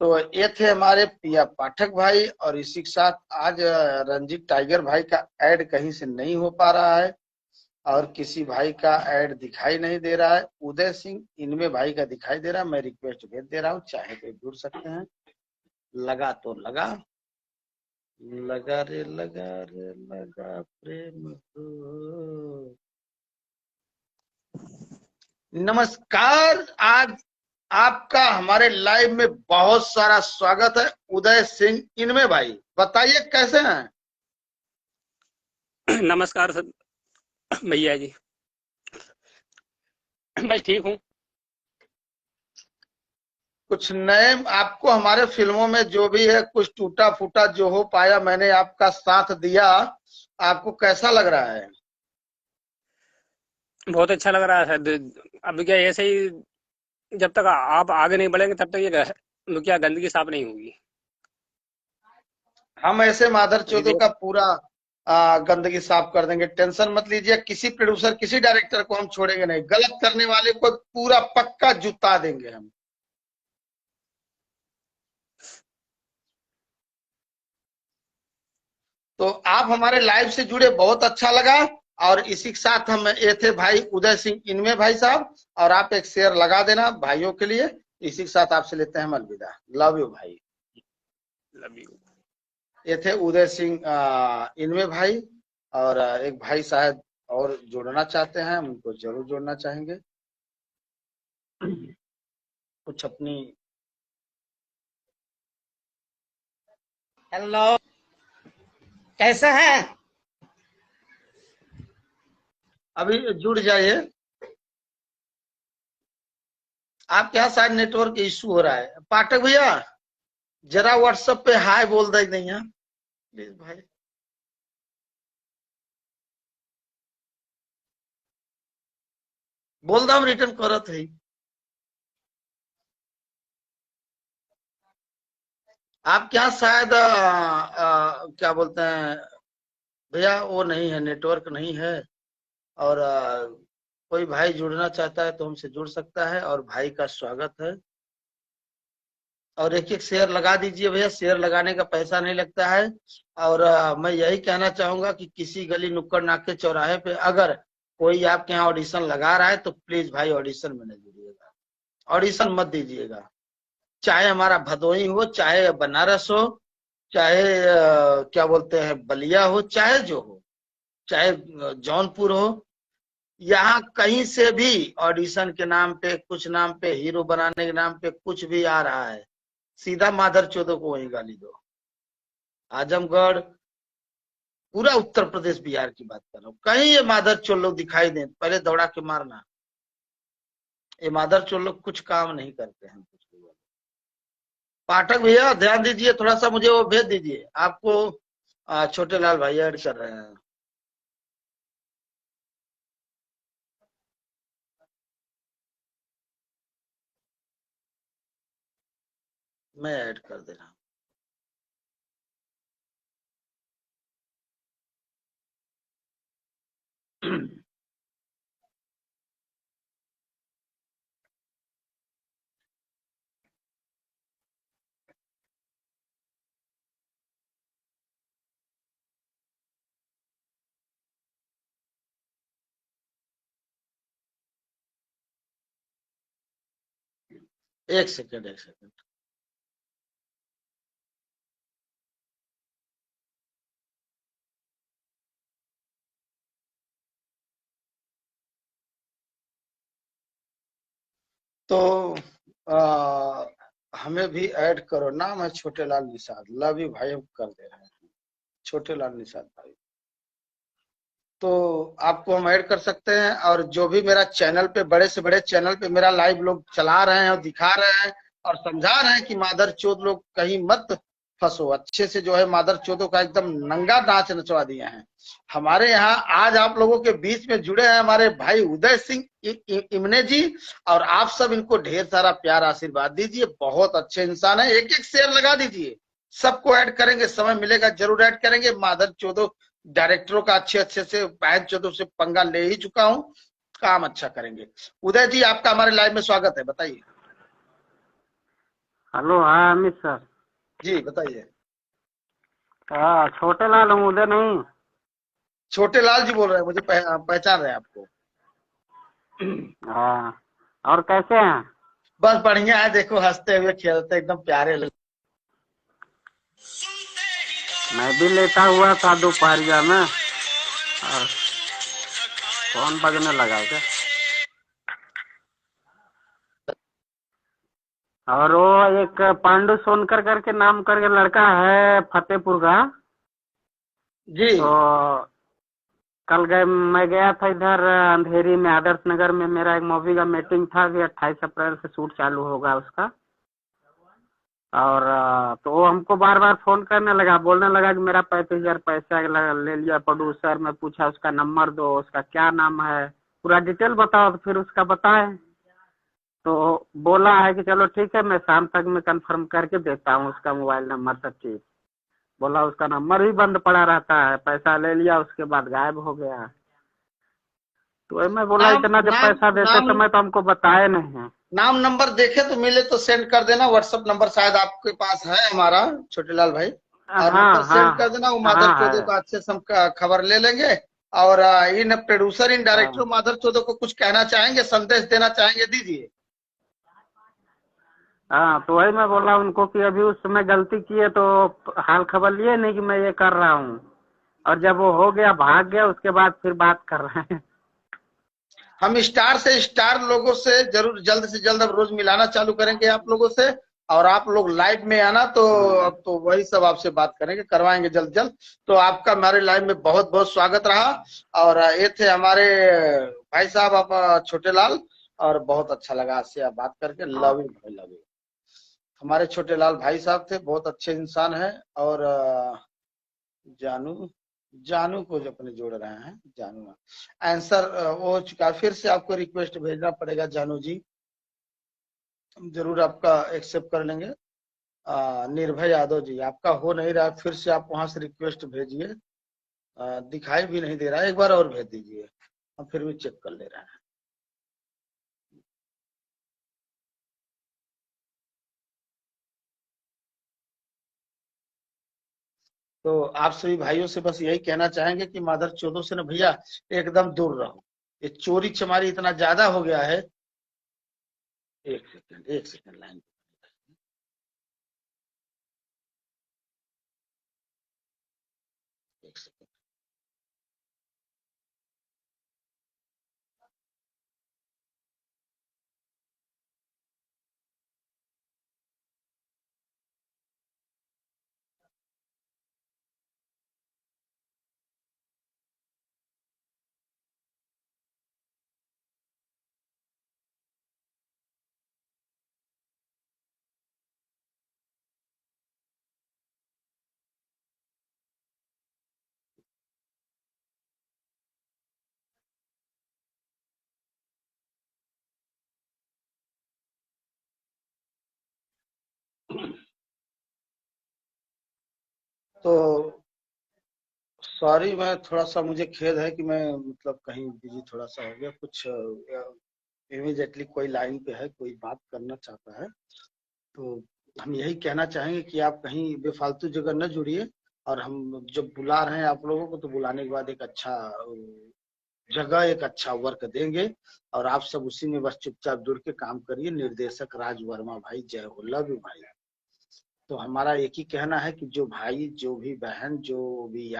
तो ये थे हमारे पिया पाठक भाई, और इसी के साथ आज रंजीत टाइगर भाई का ऐड कहीं से नहीं हो पा रहा है और किसी भाई का ऐड दिखाई नहीं दे रहा है। उदय सिंह इनमें भाई का दिखाई दे रहा है। मैं रिक्वेस्ट भेज दे रहा हूँ, चाहे तो जुड़ सकते हैं। लगा तो लगा, लगा रे लगा रे लगा प्रेम तो। नमस्कार, आज आपका हमारे लाइव में बहुत सारा स्वागत है। उदय सिंह इनमें भाई, बताइए कैसे हैं? नमस्कार सर भैया जी। मैं ठीक हूँ। कुछ नए आपको हमारे फिल्मों में जो भी है, कुछ टूटा फूटा जो हो पाया, मैंने आपका साथ दिया, आपको कैसा लग रहा है? बहुत अच्छा लग रहा है सर। अब क्या ऐसे ही, जब तक आप आगे नहीं बढ़ेंगे तब तक ये क्या गंदगी साफ नहीं होगी। हम ऐसे माधर अभी चौधरी देख, का पूरा गंदगी साफ कर देंगे, टेंशन मत लीजिए। किसी प्रोड्यूसर किसी डायरेक्टर को हम छोड़ेंगे नहीं, गलत करने वाले को पूरा पक्का जुता देंगे हम। तो आप हमारे लाइव से जुड़े, बहुत अच्छा लगा। और इसी के साथ हम ये थे भाई उदय सिंह इनमें भाई साहब, और आप एक शेयर लगा देना भाइयों के लिए। इसी के साथ आपसे लेते हैं हम अलविदा। लव यू भाई। Love you. ये थे उदय सिंह इनमें भाई, और एक भाई शायद और जोड़ना चाहते हैं, हम उनको जरूर जोड़ना चाहेंगे। कुछ अपनी। हेलो, कैसे हैं? अभी जुड़ जाइए। आपके यहाँ शायद नेटवर्क इशू हो रहा है। पाठक भैया, जरा व्हाट्सएप पे हाय बोल दे नहीं है प्लीज भाई। बोल दो, हम रिटर्न करत है। आप क्या शायद क्या बोलते हैं भैया, वो नहीं है, नेटवर्क नहीं है। और कोई भाई जुड़ना चाहता है तो हमसे जुड़ सकता है, और भाई का स्वागत है। और एक एक शेयर लगा दीजिए भैया, शेयर लगाने का पैसा नहीं लगता है। और मैं यही कहना चाहूंगा कि किसी गली नुक्कड़ नाके चौराहे पे अगर कोई आपके यहाँ ऑडिशन लगा रहा है तो प्लीज भाई ऑडिशन में नहीं जुड़िएगा, ऑडिशन मत दीजिएगा। चाहे हमारा भदोही हो, चाहे बनारस हो, चाहे क्या बोलते हैं बलिया हो, चाहे जो हो, चाहे जौनपुर हो, यहाँ कहीं से भी ऑडिशन के नाम पे, कुछ नाम पे, हीरो बनाने के नाम पे कुछ भी आ रहा है, सीधा माधर चौधरी को वहीं गाली दो। आजमगढ़, पूरा उत्तर प्रदेश बिहार की बात कर रहा हूँ, कहीं ये माधर चोर लोग दिखाई दें पहले दौड़ा के मारना। ये माधर चोर लोग कुछ काम नहीं करते हैं कुछ भी। पाठक भैया ध्यान दीजिए थोड़ा सा, मुझे वो भेज दीजिए। आपको छोटे लाल भाई ऐड कर रहे हैं। मैं ऐड कर दे रहा हूँ। एक सेकंड, एक सेकंड। तो हमें भी ऐड करो। नाम है छोटे लाल निषाद। लव यू भाई, हम कर दे रहे हैं। छोटे लाल निषाद भाई, तो आपको हम ऐड कर सकते हैं। और जो भी मेरा चैनल पे, बड़े से बड़े चैनल पे मेरा लाइव लोग चला रहे हैं और दिखा रहे हैं और समझा रहे हैं कि मादर चोद लोग कहीं मत फंसो, अच्छे से जो है मादर चोदों का एकदम नंगा नाच नचवा दिए हैं। हमारे यहाँ आज आप लोगों के बीच में जुड़े हैं हमारे भाई उदय सिंह इमने जी, और आप सब इनको ढेर सारा प्यार आशीर्वाद दीजिए। बहुत अच्छे इंसान है, एक एक शेयर लगा दीजिए। सबको ऐड करेंगे, समय मिलेगा जरूर ऐड करेंगे। मादर चोदो डायरेक्टरों का अच्छे अच्छे से बहन चौधरी से पंगा ले ही चुका हूं, काम अच्छा करेंगे। उदय जी, आपका हमारे लाइव में स्वागत है, बताइए। हेलो, हाँ अमित सर। जी बताइए। हाँ, छोटे लाल हूँ, उदय नहीं। छोटे लाल जी बोल रहे हैं, मुझे पहचान रहे हैं आपको। हाँ, और कैसे हैं? बस बढ़िया है, देखो हंसते हुए खेलते एकदम प्यारे लोग। मैं भी लेटा हुआ था दोपहरिया में, और फोन बजने लगा क्या? और वो एक पांडु सोनकर करके नाम करके लड़का है फतेहपुर का। जी तो कल मैं गया था इधर अंधेरी में, आदर्श नगर में। मेरा एक मूवी का मीटिंग था, अभी 28 अप्रैल से शूट चालू होगा उसका। और तो वो हमको बार बार फोन करने लगा, बोलने लगा कि मेरा 35,000 पैसा ले लिया प्रोड्यूसर। मैं पूछा उसका नंबर दो, उसका क्या नाम है, पूरा डिटेल बताओ। तो फिर उसका बताए, तो बोला है कि चलो ठीक है, मैं शाम तक में कंफर्म करके देता हूँ उसका मोबाइल नंबर सब चीज। बोला उसका नंबर भी बंद पड़ा रहता है, पैसा ले लिया उसके बाद गायब हो गया। तो वही मैं बोला, नाम इतना जब नाम पैसा देते नाम समय तो हमको बताए नहीं है। नाम नंबर देखे तो मिले तो सेंड कर देना। व्हाट्सएप नंबर शायद आपके पास है हमारा, छोटेलाल भाई। और नंबर हाँ सेंड हाँ कर देना, वो माधव हाँ चौधरी है। का अच्छे से हम खबर ले लेंगे। और इन प्रोड्यूसर इन डायरेक्टर हाँ माधव चौधरी को कुछ कहना चाहेंगे, संदेश देना चाहेंगे, दीजिए। हाँ, तो वही मैं बोला उनको कि अभी उस समय गलती की है तो हाल खबर लिए नहीं कि मैं ये कर रहा हूँ। और जब वो हो गया, भाग गया, उसके बाद फिर बात कर रहे हैं। हम स्टार से स्टार लोगों से जरूर जल्द से जल्द अब रोज मिलाना चालू करेंगे आप लोगों से। और आप लोग लाइव में आना, तो अब तो वही सब आपसे बात करेंगे, करवाएंगे जल्द जल्द। तो आपका हमारे लाइव में बहुत बहुत स्वागत रहा। और ये थे हमारे भाई साहब, आप छोटे लाल। और बहुत अच्छा लगा आपसे आप बात करके। लव यू भाई, लव यू। हमारे छोटे लाल भाई साहब थे, बहुत अच्छे इंसान है। और जानू जानू को जो अपने जोड़ रहे हैं, जानू आंसर वो हो चुका। फिर से आपको रिक्वेस्ट भेजना पड़ेगा जानू जी, हम जरूर आपका एक्सेप्ट कर लेंगे। निर्भय यादव जी, आपका हो नहीं रहा, फिर से आप वहां से रिक्वेस्ट भेजिए। दिखाई भी नहीं दे रहा है, एक बार और भेज दीजिए, हम फिर भी चेक कर ले रहे हैं। तो आप सभी भाइयों से बस यही कहना चाहेंगे कि मादर चौदह से ना भैया एकदम दूर रहो। ये चोरी चमारी इतना ज्यादा हो गया है। एक सेकंड लाइन। एक सेकंड। तो सॉरी, मैं थोड़ा सा, मुझे खेद है कि मैं मतलब कहीं बिजी थोड़ा सा हो गया कुछ। इमीडिएटली कोई लाइन पे है, कोई बात करना चाहता है। तो हम यही कहना चाहेंगे कि आप कहीं बेफालतू जगह न जुड़िए। और हम जब बुला रहे हैं आप लोगों को, तो बुलाने के बाद एक अच्छा जगह, एक अच्छा वर्क देंगे। और आप सब उसी में बस चुपचाप जुड़ के काम करिए। निर्देशक राज वर्मा भाई, जय हो, लव यू भाई। तो हमारा एक ही कहना है कि जो भाई, जो भी बहन, जो भी